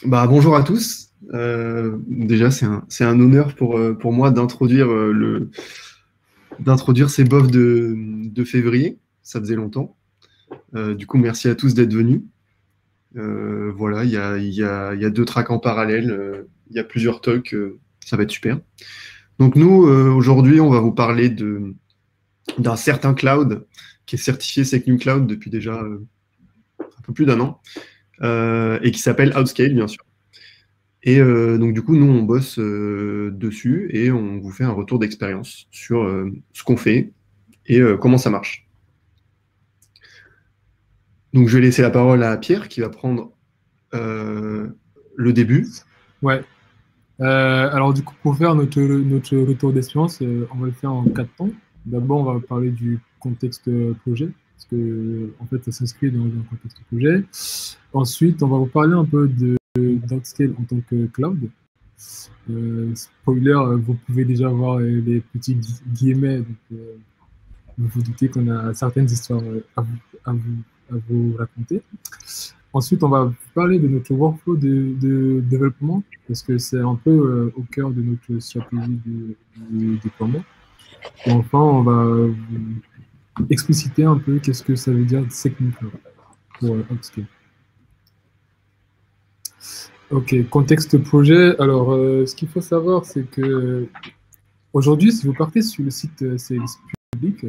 Bonjour à tous. Déjà, c'est un honneur pour moi d'introduire ces bofs de février. Ça faisait longtemps. Du coup, merci à tous d'être venus. Voilà, il y a deux tracks en parallèle. Il y a plusieurs talks. Ça va être super. Donc nous, aujourd'hui, on va vous parler d'un certain cloud qui est certifié SecNum Cloud depuis déjà un peu plus d'un an et qui s'appelle Outscale, bien sûr. Et donc, du coup, nous, on bosse dessus et on vous fait un retour d'expérience sur ce qu'on fait et comment ça marche. Donc, je vais laisser la parole à Pierre qui va prendre euh, le début. Ouais. Alors du coup, pour faire notre retour d'expérience, on va le faire en quatre temps. D'abord, on va parler du contexte projet, parce que en fait, ça s'inscrit dans un contexte projet. Ensuite, on va vous parler un peu de d'Outscale en tant que cloud. Spoiler, vous pouvez déjà voir les petits guillemets, donc vous vous doutez qu'on a certaines histoires à vous raconter. Ensuite, on va vous parler de notre workflow de développement, parce que c'est un peu au cœur de notre stratégie de déploiement. Et enfin, on va vous expliciter un peu qu'est-ce que ça veut dire Second Cloud pour Upscale. Ok, contexte projet. Alors, ce qu'il faut savoir, c'est que aujourd'hui, si vous partez sur le site Sales Public,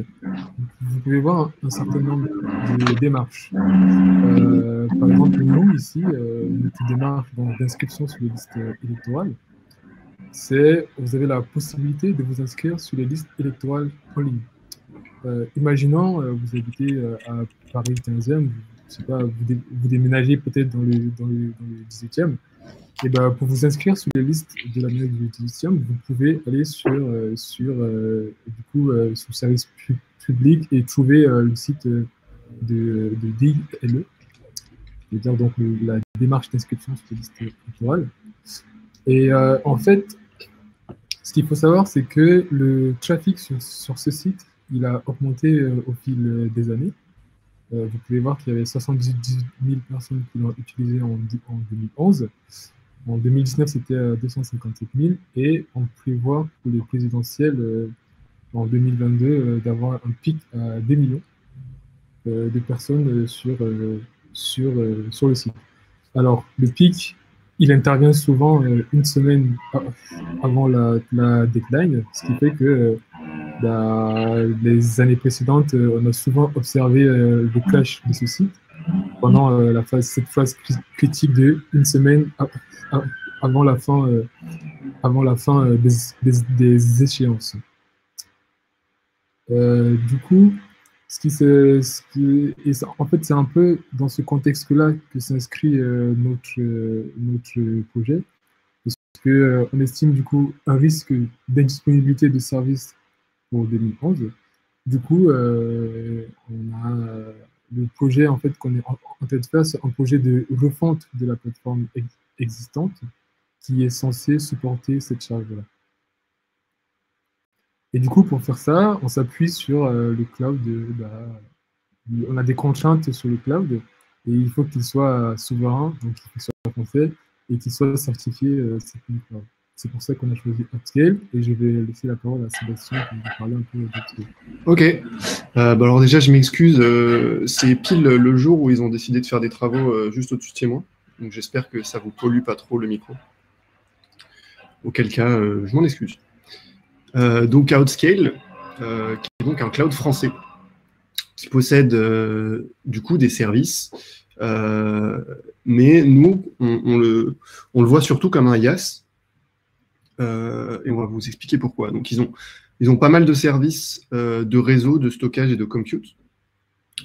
vous pouvez voir un certain nombre de démarches. Par exemple, nous, ici, notre démarche d'inscription sur les listes électorales, c'est vous avez la possibilité de vous inscrire sur les listes électorales en ligne. Imaginons, vous habitez à Paris 15e, je sais pas, vous déménagez peut-être dans le 18e, et ben, pour vous inscrire sur les listes de l'Amérique du 18e, vous pouvez aller sur le service public et trouver le site de DILE, c'est-à-dire donc la démarche d'inscription sur les listes électorales. Et en fait, ce qu'il faut savoir, c'est que le trafic sur ce site, il a augmenté au fil des années. Vous pouvez voir qu'il y avait 78 000 personnes qui l'ont utilisé en 2011. En 2019, c'était 257 000. Et on prévoit pour les présidentielles en 2022 d'avoir un pic à 2 millions de personnes sur le site. Alors, le pic, il intervient souvent une semaine avant la deadline, ce qui fait que les années précédentes, on a souvent observé le crash de ce site pendant cette phase critique de une semaine avant la fin des échéances. Du coup, en fait, c'est un peu dans ce contexte-là que s'inscrit notre projet, parce qu'on estime du coup un risque d'indisponibilité de services pour 2011. Du coup, on a le projet en fait qu'on est en train de faire, c'est un projet de refonte de la plateforme existante qui est censé supporter cette charge-là. Et du coup, pour faire ça, on s'appuie sur le cloud. On a des contraintes sur le cloud et il faut qu'il soit souverain, donc il faut qu'il soit français et qu'il soit certifié cloud. C'est pour ça qu'on a choisi Upscale et je vais laisser la parole à Sébastien pour vous parler un peu d'Upscale. Ok. Alors déjà, je m'excuse. C'est pile le jour où ils ont décidé de faire des travaux juste au-dessus de chez moi. Donc j'espère que ça vous pollue pas trop le micro. Auquel cas, je m'en excuse. Donc Outscale, qui est donc un cloud français, qui possède du coup des services, mais nous, on le voit surtout comme un IaaS, et on va vous expliquer pourquoi. Donc ils ont pas mal de services de réseau, de stockage et de compute.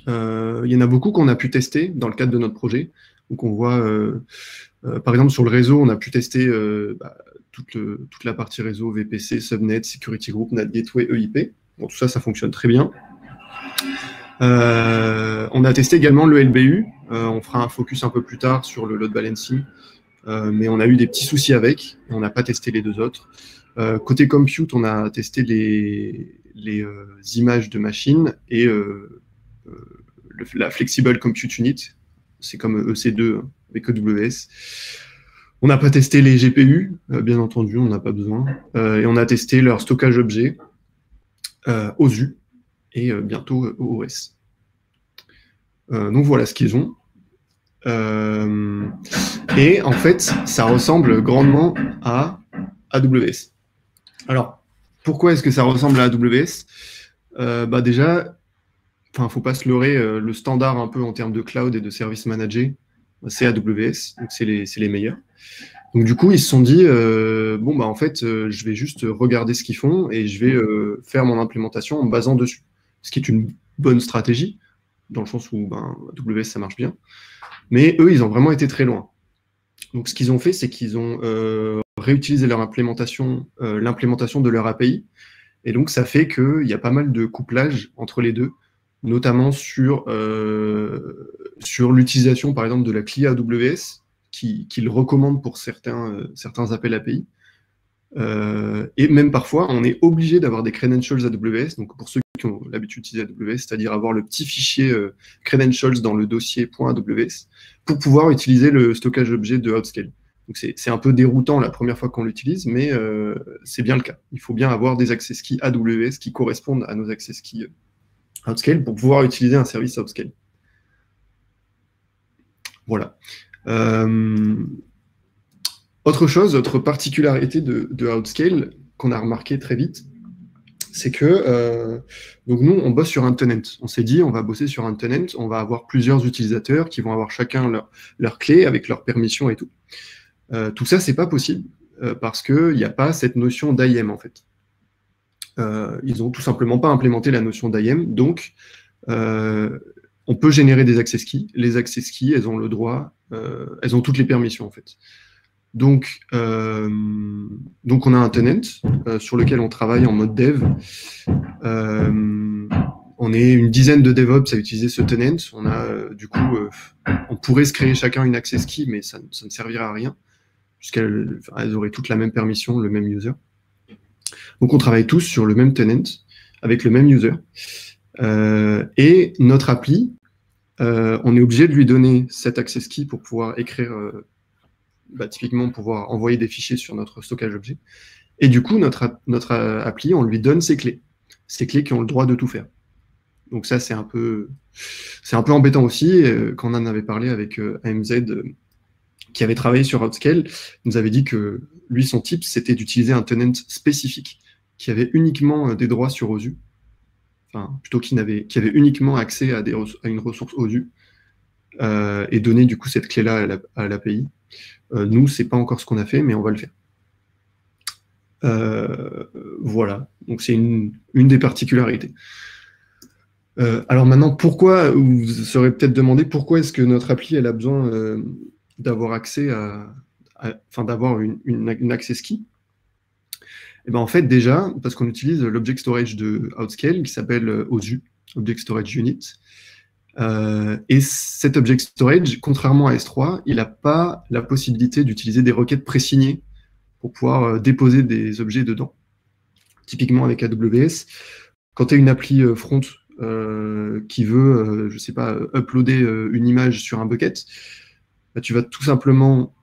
Il y en a beaucoup qu'on a pu tester dans le cadre de notre projet. Donc on voit, par exemple, sur le réseau, on a pu tester toute la partie réseau, VPC, Subnet, Security Group, NAT Gateway, EIP. Bon, tout ça, ça fonctionne très bien. On a testé également le LBU. On fera un focus un peu plus tard sur le load balancing. Mais on a eu des petits soucis avec. On n'a pas testé les deux autres. Côté compute, on a testé les images de machines et la Flexible Compute Unit. C'est comme EC2 avec EWS. On n'a pas testé les GPU, bien entendu, on n'a pas besoin. Et on a testé leur stockage objet, OSU, et bientôt OS. Donc voilà ce qu'ils ont. Et en fait, ça ressemble grandement à AWS. Alors, pourquoi est-ce que ça ressemble à AWS? Déjà, il ne faut pas se leurrer, le standard un peu en termes de cloud et de service managé, c'est AWS, donc c'est les meilleurs. Donc du coup, ils se sont dit, en fait, je vais juste regarder ce qu'ils font et je vais faire mon implémentation en me basant dessus. Ce qui est une bonne stratégie, dans le sens où AWS, ça marche bien. Mais eux, ils ont vraiment été très loin. Donc ce qu'ils ont fait, c'est qu'ils ont réutilisé leur implémentation, l'implémentation de leur API. Et donc ça fait qu'il y a pas mal de couplage entre les deux, notamment sur l'utilisation, par exemple, de la CLI AWS, qu'il recommande pour certains appels API. Et même parfois, on est obligé d'avoir des credentials AWS, donc pour ceux qui ont l'habitude d'utiliser AWS, c'est-à-dire avoir le petit fichier credentials dans le dossier .aws pour pouvoir utiliser le stockage objet de Outscale. Donc c'est un peu déroutant la première fois qu'on l'utilise, mais c'est bien le cas. Il faut bien avoir des access keys AWS qui correspondent à nos access keys Outscale pour pouvoir utiliser un service Outscale. Voilà. Autre chose, autre particularité de Outscale qu'on a remarqué très vite, c'est que donc nous, on bosse sur un tenant. On s'est dit, on va bosser sur un tenant, on va avoir plusieurs utilisateurs qui vont avoir chacun leur clé avec leurs permissions et tout. Tout ça, c'est pas possible parce qu'il n'y a pas cette notion d'IAM en fait. Ils n'ont tout simplement pas implémenté la notion d'IAM, donc on peut générer des access keys. Les access keys, elles ont le droit, elles ont toutes les permissions en fait. Donc on a un tenant sur lequel on travaille en mode dev. On est une dizaine de DevOps à utiliser ce tenant. On a on pourrait se créer chacun une access key, mais ça ne servirait à rien, puisqu'elles auraient toutes la même permission, le même user. Donc on travaille tous sur le même tenant, avec le même user. Et notre appli, on est obligé de lui donner cette access key pour pouvoir écrire, typiquement pouvoir envoyer des fichiers sur notre stockage objet. Et du coup, notre appli, on lui donne ses clés qui ont le droit de tout faire. Donc ça, c'est un peu embêtant aussi. Quand on en avait parlé avec AMZ, qui avait travaillé sur Outscale, nous avait dit que lui, son tip, c'était d'utiliser un tenant spécifique qui avait uniquement des droits sur OSU, enfin, plutôt qui avait uniquement accès à une ressource OSU, et donner du coup cette clé-là à l'API. Nous, c'est pas encore ce qu'on a fait, mais on va le faire. Voilà, donc c'est une des particularités. Alors maintenant, pourquoi, vous vous serez peut-être demandé pourquoi est-ce que notre appli elle a besoin d'avoir accès d'avoir une access key. Et ben en fait déjà parce qu'on utilise l'object storage de Outscale qui s'appelle OSU, Object Storage Unit. Et cet object storage, contrairement à S3, il n'a pas la possibilité d'utiliser des requêtes présignées pour pouvoir déposer des objets dedans. Typiquement avec AWS, quand tu as une appli front qui veut, je sais pas, uploader une image sur un bucket, tu vas tout simplement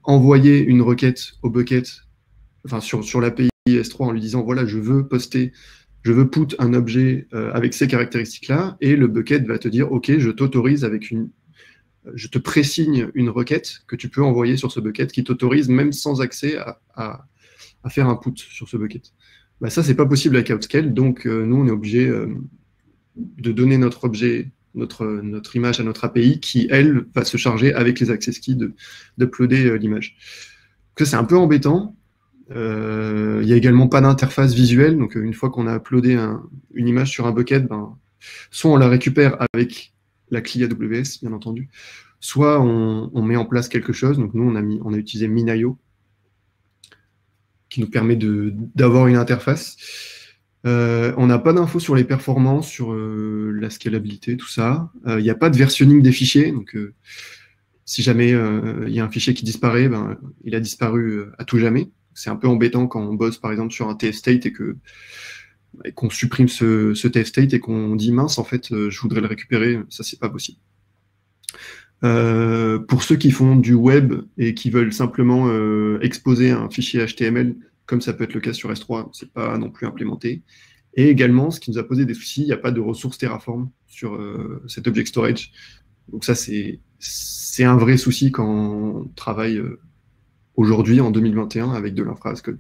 envoyer une requête au bucket, enfin sur l'API S3 en lui disant voilà, je veux put un objet avec ces caractéristiques-là, et le bucket va te dire ok, je t'autorise je te présigne une requête que tu peux envoyer sur ce bucket qui t'autorise même sans accès à faire un put sur ce bucket. Ça, c'est pas possible avec Outscale, donc nous, on est obligé de donner notre objet, notre image à notre API qui, elle, va se charger avec les access keys d'uploader l'image. Donc ça, c'est un peu embêtant. Il n'y a également pas d'interface visuelle, donc une fois qu'on a uploadé une image sur un bucket, soit on la récupère avec la CLI AWS, bien entendu, soit on met en place quelque chose. Donc nous, on a utilisé Minayo, qui nous permet d'avoir une interface. On n'a pas d'infos sur les performances, sur la scalabilité, tout ça. Il n'y a pas de versionning des fichiers, donc si jamais il y a un fichier qui disparaît, il a disparu à tout jamais. C'est un peu embêtant quand on bosse par exemple sur un TF state et qu'on supprime ce TF state et qu'on dit mince, en fait, je voudrais le récupérer, ça c'est pas possible. Pour ceux qui font du web et qui veulent simplement exposer un fichier HTML, comme ça peut être le cas sur S3, c'est pas non plus implémenté. Et également, ce qui nous a posé des soucis, il n'y a pas de ressources Terraform sur cet object storage. Donc ça, c'est un vrai souci quand on travaille aujourd'hui, en 2021, avec de l'infra as code.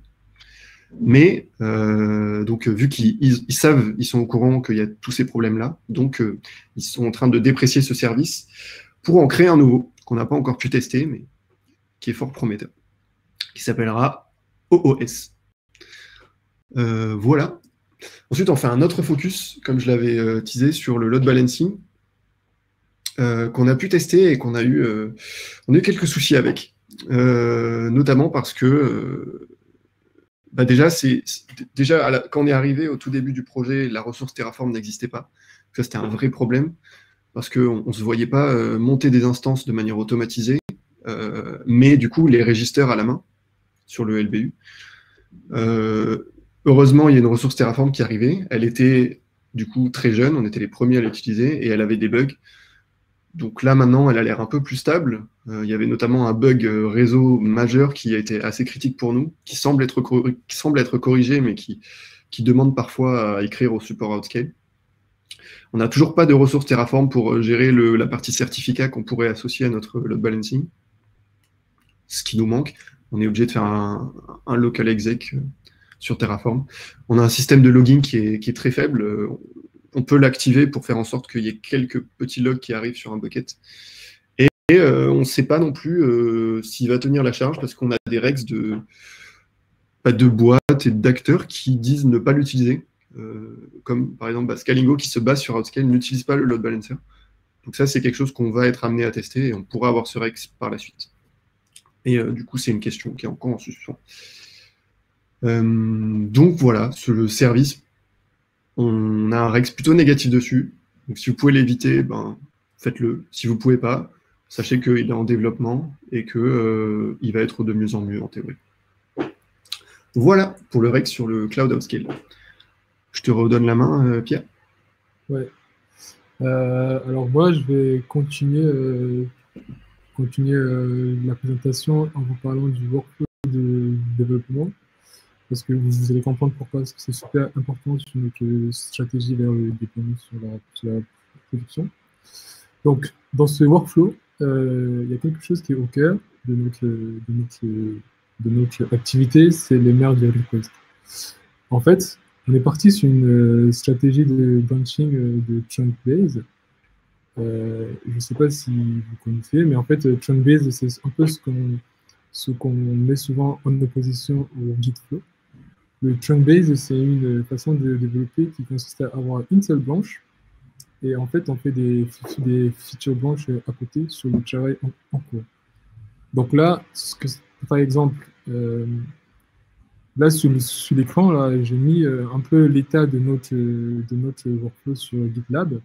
Mais donc, vu qu'ils savent, ils sont au courant qu'il y a tous ces problèmes-là, donc ils sont en train de déprécier ce service pour en créer un nouveau, qu'on n'a pas encore pu tester, mais qui est fort prometteur, qui s'appellera OOS. Voilà. Ensuite, on fait un autre focus, comme je l'avais teasé, sur le load balancing, qu'on a pu tester et qu'on a eu quelques soucis avec. Notamment parce que déjà, quand on est arrivé au tout début du projet, la ressource Terraform n'existait pas. Ça, c'était un vrai problème, parce qu'on ne se voyait pas monter des instances de manière automatisée, mais du coup, les régisters à la main, sur le LBU. Heureusement, il y a une ressource Terraform qui arrivait. Elle était, du coup, très jeune, on était les premiers à l'utiliser, et elle avait des bugs. Donc là, maintenant, elle a l'air un peu plus stable. Il y avait notamment un bug réseau majeur qui a été assez critique pour nous, qui semble être corrigé, mais qui demande parfois à écrire au support outscale. On n'a toujours pas de ressources Terraform pour gérer la partie certificat qu'on pourrait associer à notre load balancing. Ce qui nous manque. On est obligé de faire un local exec sur Terraform. On a un système de logging qui est très faible. On peut l'activer pour faire en sorte qu'il y ait quelques petits logs qui arrivent sur un bucket. Et on ne sait pas non plus s'il va tenir la charge, parce qu'on a des regs de boîtes et d'acteurs qui disent ne pas l'utiliser. Comme par exemple Scalingo qui se base sur Outscale n'utilise pas le load balancer. Donc ça, c'est quelque chose qu'on va être amené à tester et on pourra avoir ce regs par la suite. Et du coup, c'est une question qui est encore en suspens. Donc voilà, le service, on a un regs plutôt négatif dessus. Donc si vous pouvez l'éviter, faites-le. Si vous ne pouvez pas, sachez qu'il est en développement et qu'il va être de mieux en mieux en théorie. Voilà pour le regs sur le Cloud Outscale. Je te redonne la main, Pierre. Ouais. Alors moi, je vais continuer la présentation en vous parlant du workflow de développement, parce que vous allez comprendre pourquoi c'est super important sur notre stratégie vers le déploiement sur la production. Donc, dans ce workflow, il y a quelque chose qui est au cœur de notre activité, c'est les merge requests. En fait, on est parti sur une stratégie de branching de chunk base. Je ne sais pas si vous connaissez, mais en fait, chunk base, c'est un peu ce qu'on met souvent en opposition au Git flow. Le chunk base, c'est une façon de développer qui consiste à avoir une seule branche, et en fait, on fait des feature branches à côté sur le travail en cours. Donc là, par exemple, là, sur l'écran, là, j'ai mis un peu l'état de notre workflow sur GitLab.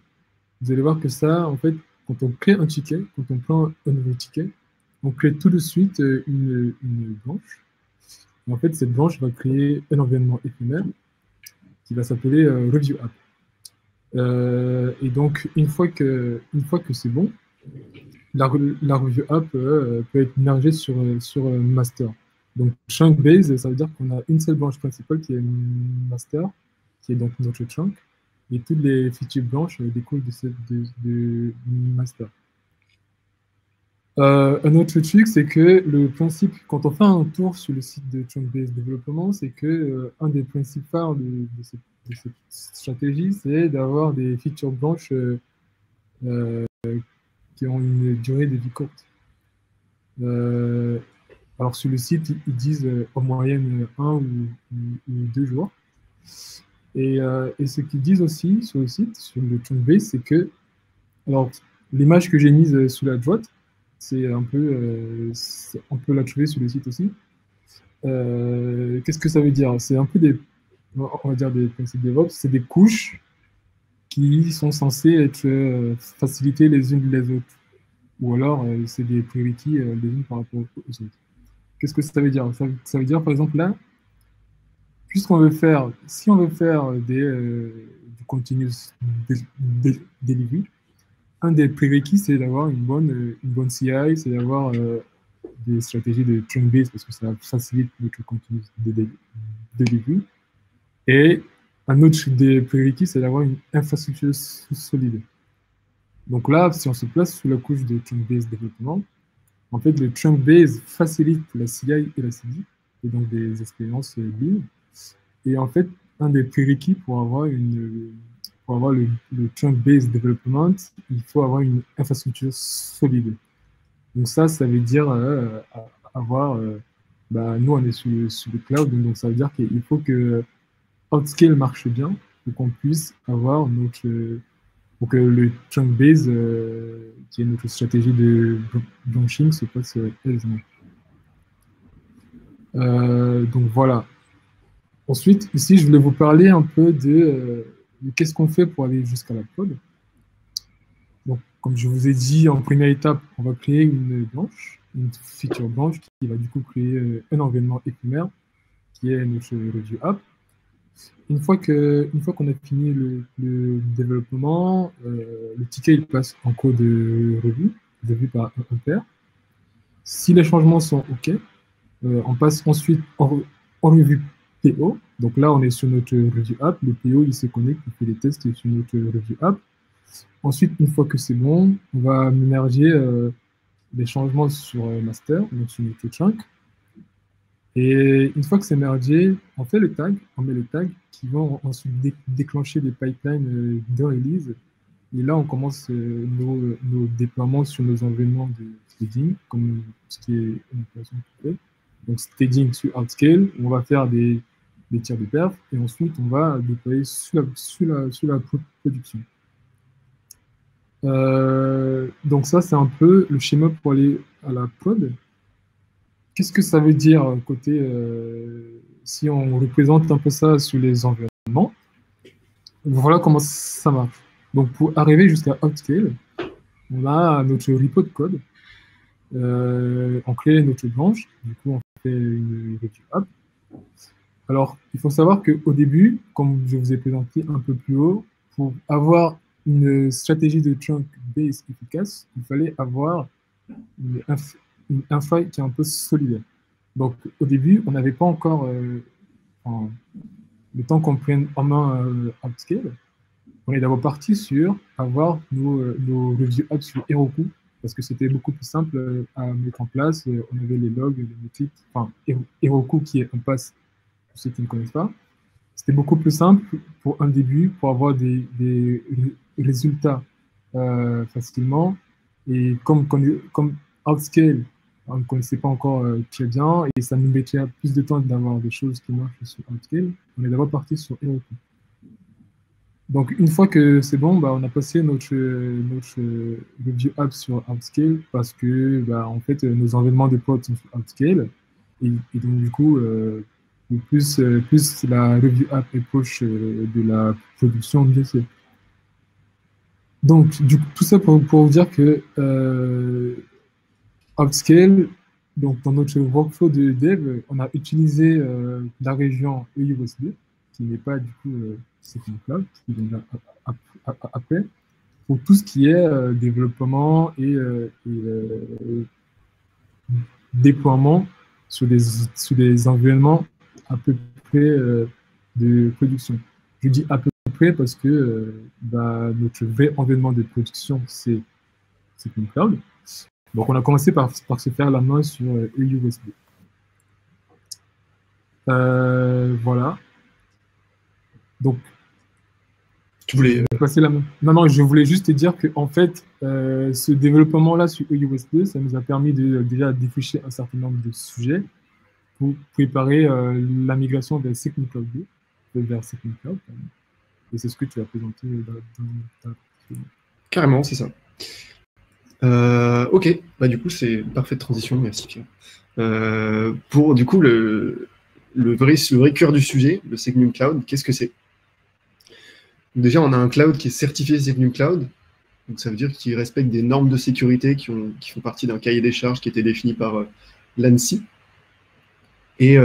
Vous allez voir que ça, en fait, quand on crée un ticket, quand on prend un nouveau ticket, on crée tout de suite une branche. Et en fait, cette branche va créer un environnement éphémère qui va s'appeler Review App. Et donc, une fois que c'est bon, la Review App peut être mergée sur master. Donc, chunk base, ça veut dire qu'on a une seule branche principale qui est master, qui est donc notre chunk, et toutes les features branches découlent de master. Un autre truc, c'est que le principe, quand on fait un tour sur le site de chunk base développement, c'est que un des principes phares de cette stratégie, c'est d'avoir des features branches qui ont une durée de vie courte. Alors sur le site, ils disent en moyenne 1 ou 2 jours. Et ce qu'ils disent aussi sur le site, sur le chunk base, c'est que, alors l'image que j'ai mise sous la droite, c'est un peu, on peut la trouver sur le site aussi. Qu'est-ce que ça veut dire? C'est un peu on va dire des principes DevOps, c'est des couches qui sont censées être facilitées les unes les autres. Ou alors, c'est des priorities les unes par rapport aux autres. Qu'est-ce que ça veut dire? Ça veut dire, par exemple, là, si on veut faire du continuous delivery, un des prérequis, c'est d'avoir une bonne CI, c'est d'avoir des stratégies de trunk-based parce que ça facilite notre contenu de début. Et un autre des prérequis, c'est d'avoir une infrastructure solide. Donc là, si on se place sous la couche de trunk-based développement, en fait, le trunk-based facilite la CI et la CD, et donc des expériences lean. Et en fait, un des prérequis pour avoir le trunk-based development, il faut avoir une infrastructure solide. Donc ça veut dire avoir, nous on est sur le cloud, donc ça veut dire qu'il faut que OutScale marche bien pour qu'on puisse avoir pour que le trunk-based, qui est notre stratégie de branching, se passe aisément. Donc voilà. Ensuite, ici, je voulais vous parler un peu de qu'est-ce qu'on fait pour aller jusqu'à la prod. Donc, comme je vous ai dit, en première étape, on va créer une branche, une feature branch qui va du coup créer un environnement éphémère qui est notre review app. Une fois qu'on a fini le développement, le ticket il passe en code de revue par un pair. Si les changements sont OK, on passe ensuite en revue PO. Donc là, on est sur notre review app. Le PO, il se connecte, il fait des tests sur notre review app. Ensuite, une fois que c'est bon, on va merger les changements sur master, donc sur notre chunk. Et une fois que c'est mergé, on met les tags qui vont ensuite déclencher des pipelines de release. Et là, on commence nos déploiements sur nos environnements de staging, comme ce qui est une opération tout fait. Donc, staging sur OutScale, on va faire des tiers de perf, et ensuite, on va déployer sur la production. Donc ça, c'est un peu le schéma pour aller à la prod. Qu'est-ce que ça veut dire côté, si on représente un peu ça sur les environnements? Voilà comment ça marche. Donc pour arriver jusqu'à OutScale, on a notre repo de code, on crée notre branche, du coup on fait une review app. Alors il faut savoir qu'au début, comme je vous ai présenté un peu plus haut, pour avoir une stratégie de trunk base efficace, il fallait avoir une infra qui est un peu solide. Donc, au début, on n'avait pas encore, le temps qu'on prenne en main OutScale, on est d'abord parti sur avoir nos review apps sur Heroku, parce que c'était beaucoup plus simple à mettre en place. On avait les logs, les métriques, enfin, Heroku qui est un pass, pour ceux qui ne connaissent pas. C'était beaucoup plus simple pour un début, pour avoir des résultats facilement. Et comme OutScale, on ne connaissait pas encore très bien, et ça nous mettait plus de temps d'avoir des choses qui marchent sur OutScale. On est d'abord parti sur Heroku. Donc, une fois que c'est bon, on a passé notre review app sur OutScale parce que, en fait, nos environnements de prod sont sur OutScale. Et donc, du coup, plus la review app est proche de la production, mieux c'est. Donc, tout ça pour vous dire que OutScale, donc dans notre workflow de dev, on a utilisé la région EUSB, qui n'est pas du coup Second Cloud, qui vient après, pour tout ce qui est développement et déploiement sur des environnements à peu près de production. Je dis à peu près parce que notre vrai environnement de production, c'est Second Cloud. Donc, on a commencé par se faire la main sur EUSB. Voilà. Donc, tu voulais passer la main. Non, je voulais juste te dire qu'en fait, ce développement-là sur EUSB, ça nous a permis déjà défricher un certain nombre de sujets pour préparer la migration vers Second Cloud 2, vers Second Cloud. Et c'est ce que tu as présenté dans ta... Carrément, c'est ça. Ok, du coup, c'est une parfaite transition, merci Pierre. Pour du coup, le vrai cœur du sujet, le Second Cloud, qu'est-ce que c'est? Déjà, on a un cloud qui est certifié Second Cloud, donc ça veut dire qu'il respecte des normes de sécurité qui font partie d'un cahier des charges qui était défini par l'ANSSI. Et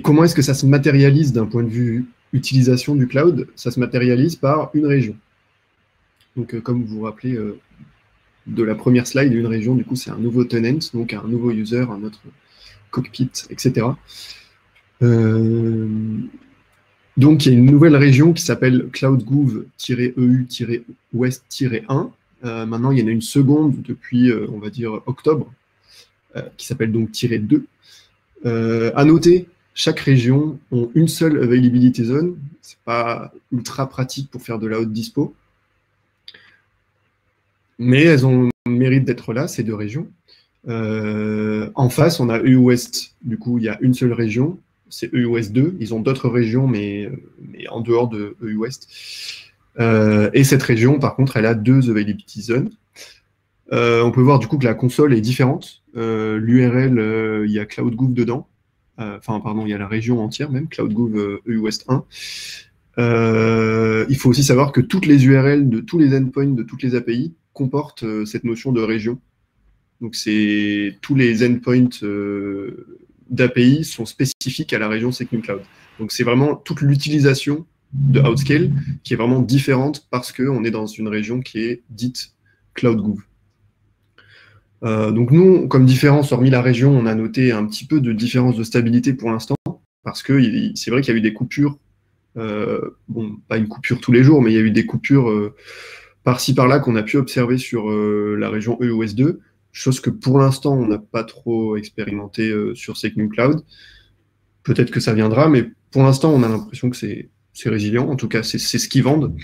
comment est-ce que ça se matérialise d'un point de vue utilisation du cloud? Ça se matérialise par une région. Donc, comme vous vous rappelez de la première slide, une région, du coup, c'est un nouveau tenant, donc un nouveau user, un autre cockpit, etc. Donc, il y a une nouvelle région qui s'appelle CloudGouv-EU-West-1. Maintenant, il y en a une seconde depuis, on va dire, octobre, qui s'appelle donc -2. À noter, chaque région a une seule availability zone. C'est pas ultra pratique pour faire de la haute dispo. Mais elles ont le mérite d'être là, ces deux régions. En face, on a EU West. Du coup, il y a une seule région, c'est EU West 2. Ils ont d'autres régions, mais en dehors de EU West. Et cette région, par contre, elle a 2 availability zones. On peut voir du coup que la console est différente. L'URL, il y a CloudGouv dedans. Enfin, pardon, il y a la région entière même, CloudGouv EU West 1. Il faut aussi savoir que toutes les URL de tous les endpoints, de toutes les API, comportent cette notion de région. Donc, tous les endpoints d'API sont spécifiques à la région SecNumCloud. Donc, c'est vraiment toute l'utilisation de Outscale qui est vraiment différente parce qu'on est dans une région qui est dite CloudGouv. Donc, nous, comme différence, hormis la région, on a noté un petit peu de différence de stabilité pour l'instant parce que c'est vrai qu'il y a eu des coupures. Bon, pas une coupure tous les jours, mais il y a eu des coupures par-ci par-là qu'on a pu observer sur la région EOS2, chose que pour l'instant on n'a pas trop expérimenté sur SecNumCloud. Peut-être que ça viendra, mais pour l'instant on a l'impression que c'est résilient. En tout cas, c'est ce qu'ils vendent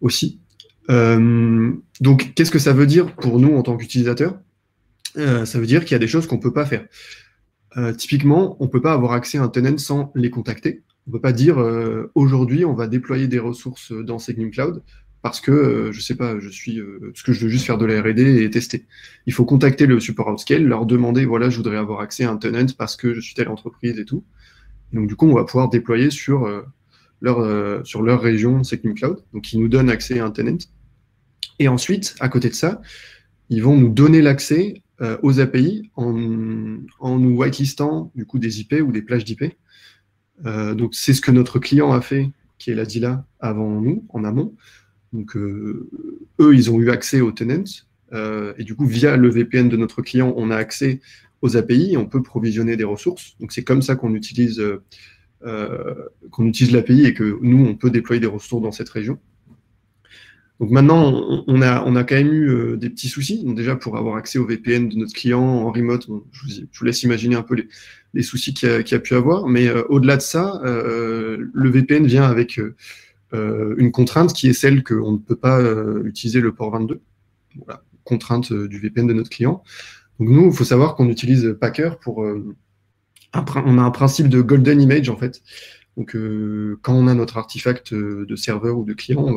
aussi. Donc, qu'est-ce que ça veut dire pour nous en tant qu'utilisateurs? Ça veut dire qu'il y a des choses qu'on ne peut pas faire. Typiquement, on ne peut pas avoir accès à un tenant sans les contacter. On ne peut pas dire aujourd'hui on va déployer des ressources dans SecNumCloud parce que je ne sais pas, parce que je veux juste faire de la R&D et tester. Il faut contacter le support Outscale, leur demander voilà, je voudrais avoir accès à un tenant parce que je suis telle entreprise et tout. Donc du coup, on va pouvoir déployer sur leur région SecNumCloud. Donc ils nous donnent accès à un tenant. Et ensuite, à côté de ça, ils vont nous donner l'accès aux API en nous whitelistant du coup des IP ou des plages d'IP. Donc c'est ce que notre client a fait, qui est la DILA, avant nous, en amont. Donc eux, ils ont eu accès aux tenants. Et du coup, via le VPN de notre client, on a accès aux API et on peut provisionner des ressources. Donc c'est comme ça qu'on utilise l'API et que nous, on peut déployer des ressources dans cette région. Donc maintenant, on a quand même eu des petits soucis. Donc déjà, pour avoir accès au VPN de notre client en remote, je vous laisse imaginer un peu les soucis qu'il y a pu avoir. Mais au-delà de ça, le VPN vient avec une contrainte qui est celle qu'on ne peut pas utiliser le port 22. Voilà, contrainte du VPN de notre client. Donc nous, il faut savoir qu'on utilise Packer pour... on a un principe de golden image, en fait. Donc quand on a notre artefact de serveur ou de client,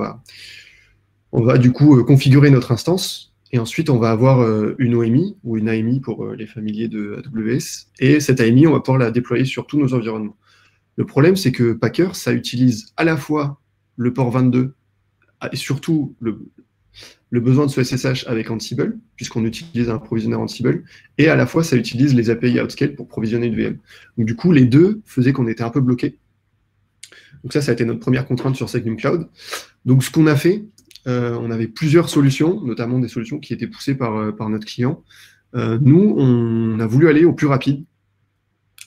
on va du coup configurer notre instance et ensuite on va avoir une OMI ou une AMI pour les familiers de AWS. Et cette AMI, on va pouvoir la déployer sur tous nos environnements. Le problème, c'est que Packer, ça utilise à la fois le port 22 et surtout le besoin de ce SSH avec Ansible, puisqu'on utilise un provisionneur Ansible, et à la fois, ça utilise les API Outscale pour provisionner une VM. Donc du coup, les deux faisaient qu'on était un peu bloqué. Donc ça a été notre première contrainte sur SecNumCloud. Donc ce qu'on a fait, on avait plusieurs solutions, notamment des solutions qui étaient poussées par notre client. Nous, on a voulu aller au plus rapide.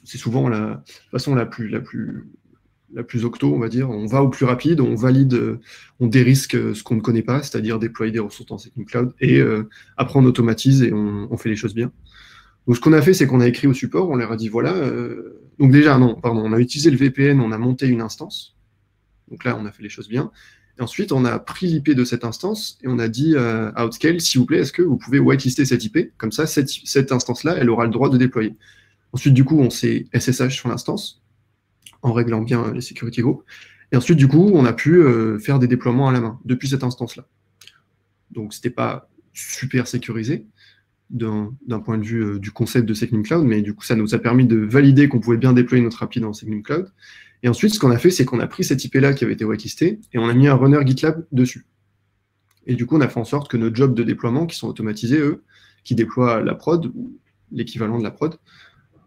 C'est souvent la façon la plus octo, on va dire. On va au plus rapide, on valide, on dérisque ce qu'on ne connaît pas, c'est-à-dire déployer des ressources dans SecNumCloud, et après on automatise et on fait les choses bien. Donc ce qu'on a fait, c'est qu'on a écrit au support, on leur a dit voilà. Donc déjà, non, pardon, on a utilisé le VPN, on a monté une instance. Donc là, on a fait les choses bien. Et ensuite, on a pris l'IP de cette instance et on a dit à Outscale, s'il vous plaît, est-ce que vous pouvez whitelister cette IP? Comme ça, cette instance-là, elle aura le droit de déployer. Ensuite, du coup, on s'est SSH sur l'instance en réglant bien les security groups. Et ensuite, du coup, on a pu faire des déploiements à la main depuis cette instance-là. Donc, ce n'était pas super sécurisé d'un point de vue du concept de SecNumCloud, mais du coup, ça nous a permis de valider qu'on pouvait bien déployer notre API dans SecNumCloud. Et ensuite, ce qu'on a fait, c'est qu'on a pris cette IP-là qui avait été whitelistée et on a mis un runner GitLab dessus. Et du coup, on a fait en sorte que nos jobs de déploiement, qui sont automatisés, eux, qui déploient la prod, ou l'équivalent de la prod,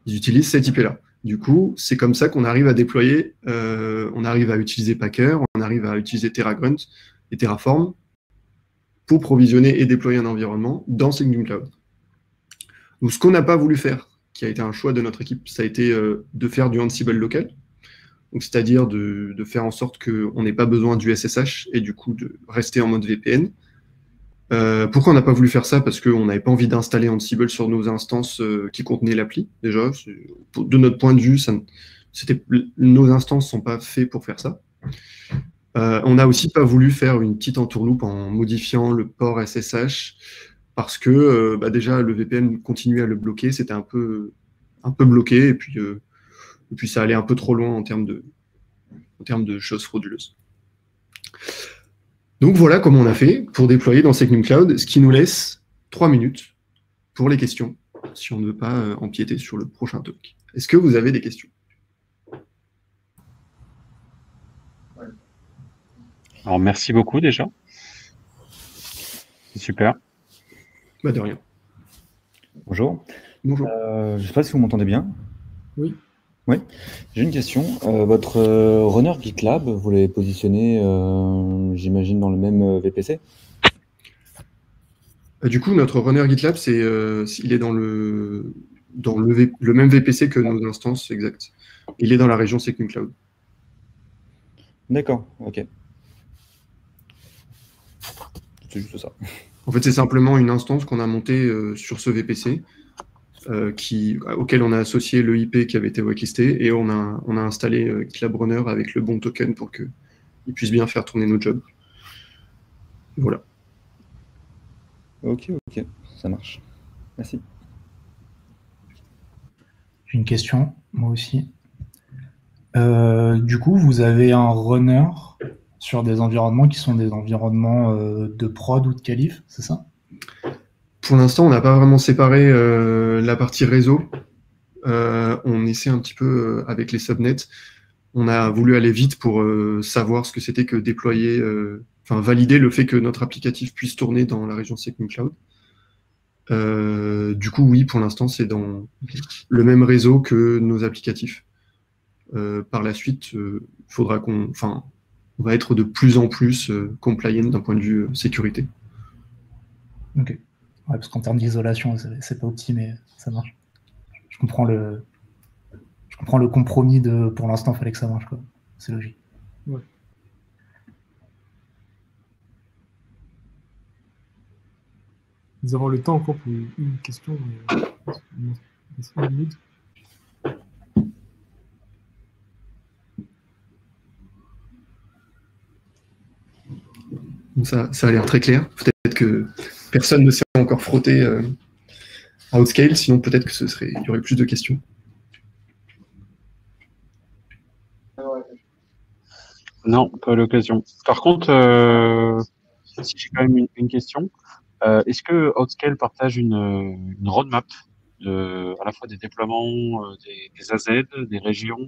ils utilisent cette IP-là. Du coup, c'est comme ça qu'on arrive à déployer, on arrive à utiliser Packer, on arrive à utiliser TerraGrunt et Terraform pour provisionner et déployer un environnement dans Selenium Cloud. Donc, ce qu'on n'a pas voulu faire, qui a été un choix de notre équipe, ça a été de faire du Ansible local, c'est-à-dire de faire en sorte qu'on n'ait pas besoin du SSH et du coup de rester en mode VPN. Pourquoi on n'a pas voulu faire ça? Parce qu'on n'avait pas envie d'installer Ansible sur nos instances qui contenaient l'appli, déjà. De notre point de vue, nos instances ne sont pas faites pour faire ça. On n'a aussi pas voulu faire une petite entourloupe en modifiant le port SSH parce que déjà le VPN continuait à le bloquer, c'était un peu bloqué et puis ça allait un peu trop loin en termes de choses frauduleuses. Donc voilà comment on a fait pour déployer dans Selenium Cloud, ce qui nous laisse 3 minutes pour les questions, si on ne veut pas empiéter sur le prochain talk. Est-ce que vous avez des questions? Alors, merci beaucoup déjà. C'est super. De rien. Bonjour. Bonjour. Je ne sais pas si vous m'entendez bien. Oui. Oui. J'ai une question. Votre runner GitLab, vous l'avez positionné, j'imagine, dans le même VPC? Du coup, notre runner GitLab, il est dans le même VPC que nos instances, exact. Il est dans la région Selenium Cloud. D'accord, ok. C'est juste ça. En fait, c'est simplement une instance qu'on a montée sur ce VPC, auquel on a associé le IP qui avait été whitelisté, et on a installé GitLab Runner avec le bon token pour qu'il puisse bien faire tourner nos jobs. Voilà. Ok, ça marche. Merci. J'ai une question, moi aussi. Du coup, vous avez un runner sur des environnements qui sont des environnements de prod ou de qualif, c'est ça? Pour l'instant, on n'a pas vraiment séparé la partie réseau. On essaie un petit peu avec les subnets. On a voulu aller vite pour savoir ce que c'était que déployer, valider le fait que notre applicatif puisse tourner dans la région Selenium Cloud. Du coup, oui, pour l'instant, c'est dans le même réseau que nos applicatifs. Par la suite, faudra on va être de plus en plus compliant d'un point de vue sécurité. Ok. Ouais, parce qu'en termes d'isolation, c'est pas opti, mais ça marche. Je comprends le compromis de pour l'instant, il fallait que ça marche, quoi. C'est logique. Ouais. Nous avons le temps encore pour une question. Une minute. Donc ça a l'air très clair. Peut-être que personne ne s'est encore frotté à Outscale, sinon peut-être que il y aurait plus de questions. Non, pas l'occasion. Par contre, si j'ai quand même une question, est-ce que Outscale partage une roadmap à la fois des déploiements, des AZ, des régions,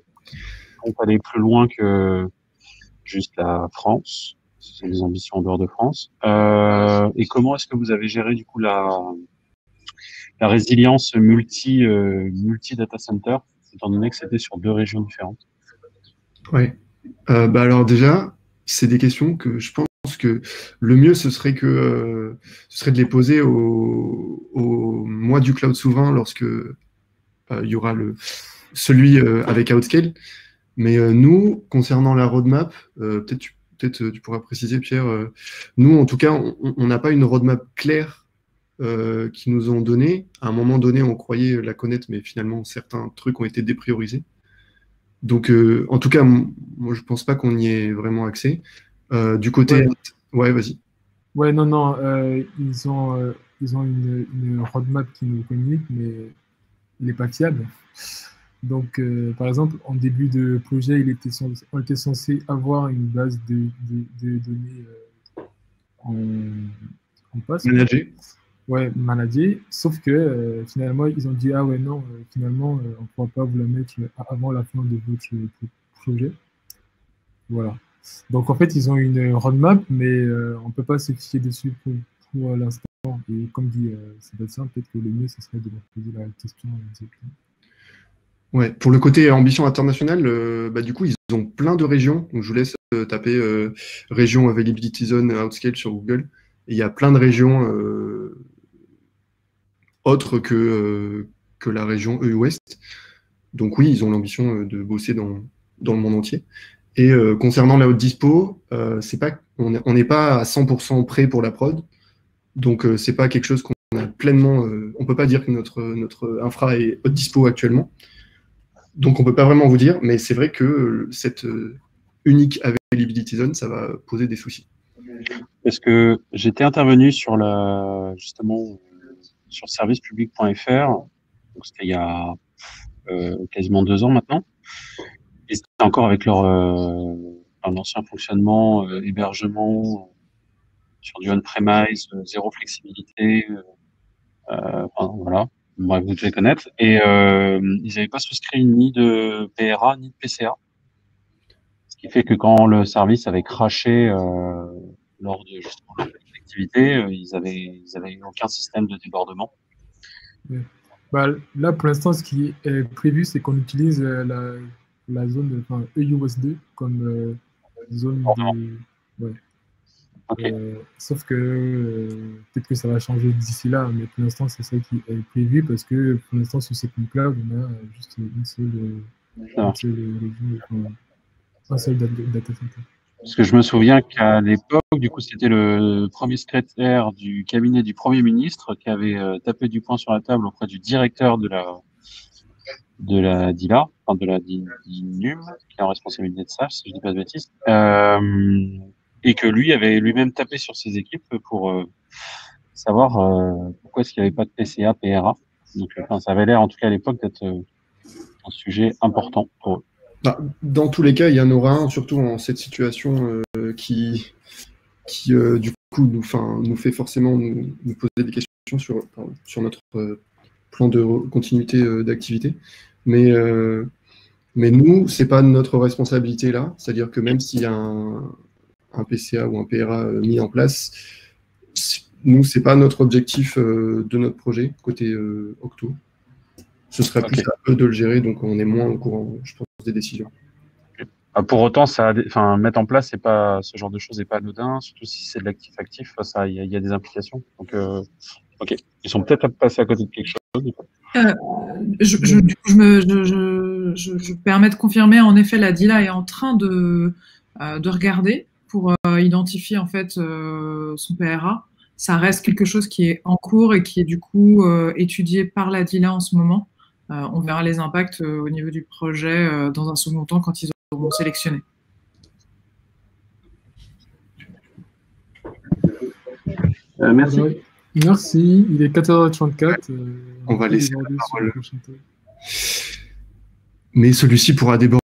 pour aller plus loin que juste la France? Ce sont des ambitions en dehors de France. Et comment est-ce que vous avez géré du coup la résilience multi data center, étant donné que c'était sur 2 régions différentes? Ouais. Alors déjà, c'est des questions que je pense que le mieux ce serait de les poser au mois du cloud souverain lorsque il y aura celui avec Outscale. Mais nous, concernant la roadmap, peut-être tu pourras préciser, Pierre. Nous, en tout cas, on n'a pas une roadmap claire qu'ils nous ont donnée. À un moment donné, on croyait la connaître, mais finalement, certains trucs ont été dépriorisés. Donc, en tout cas, moi, je pense pas qu'on y ait vraiment accès. Du côté... Ouais, vas-y. Ouais, non, ils ont une roadmap qui nous communique, mais il n'est pas fiable. Donc, par exemple, en début de projet, on était censé avoir une base de données en passe. Manager. Ouais, manager. Sauf que finalement, ils ont dit ah ouais non, finalement, on ne pourra pas vous la mettre avant la fin de votre projet. Voilà. Donc en fait, ils ont une roadmap, mais on ne peut pas se fier dessus pour l'instant. Et comme dit Sébastien, peut-être que le mieux, ce serait de leur poser la question exactement. Ouais, pour le côté ambition internationale, du coup, ils ont plein de régions. Donc, je vous laisse taper région Availability Zone Outscale sur Google. Et il y a plein de régions autres que la région EU-Ouest. Donc oui, ils ont l'ambition de bosser dans le monde entier. Et concernant la haute dispo, on n'est pas à 100% prêt pour la prod. Donc c'est pas quelque chose qu'on a pleinement. On peut pas dire que notre infra est haute dispo actuellement. Donc on peut pas vraiment vous dire, mais c'est vrai que cette unique availability zone, ça va poser des soucis. Parce que j'étais intervenu sur justement sur servicepublic.fr, donc c'était il y a quasiment 2 ans maintenant, et c'était encore avec leur un ancien fonctionnement, hébergement sur du on-premise, zéro flexibilité, voilà, bref, vous devez connaître, et ils n'avaient pas souscrit ni de PRA ni de PCA, ce qui fait que quand le service avait crashé lors de justement l'activité, ils avaient aucun système de débordement. Ouais. Bah, là, pour l'instant, ce qui est prévu, c'est qu'on utilise la zone EUS2 comme zone de... Ouais. Okay. Sauf que peut-être que ça va changer d'ici là, mais pour l'instant, c'est ça qui est prévu parce que pour l'instant, sur cette cloud, on a juste un seul data center. Parce que je me souviens qu'à l'époque, du coup, c'était le premier secrétaire du cabinet du Premier ministre qui avait tapé du poing sur la table auprès du directeur de la DILA, enfin de la DINUM, qui est en responsabilité de ça, si je dis pas de bêtises, et que lui avait lui-même tapé sur ses équipes pour savoir pourquoi est-ce qu'il n'y avait pas de PCA, PRA. Donc, ça avait l'air, en tout cas à l'époque, d'être un sujet important pour eux. Dans tous les cas, il y en aura un, surtout en cette situation qui du coup, nous fait forcément nous poser des questions sur notre plan de continuité d'activité. Mais nous, c'est pas notre responsabilité là. C'est-à-dire que même s'il y a un PCA ou un PRA mis en place, nous, c'est pas notre objectif de notre projet côté Octo. Ce serait plus à eux de le gérer, donc on est moins au courant, je pense, des décisions. Pour autant, mettre en place, ce genre de choses n'est pas anodin, surtout si c'est de l'actif-actif, il y a des implications. Donc, ok, ils sont peut-être passés à côté de quelque chose. Je permets de confirmer, en effet, la DILA est en train de regarder pour identifier en fait son PRA. Ça reste quelque chose qui est en cours et qui est du coup étudié par la DILA en ce moment. On verra les impacts au niveau du projet dans un second temps quand ils auront sélectionné. Merci. Merci. Il est 14h34. On va laisser la parole. Mais celui-ci pourra déborder.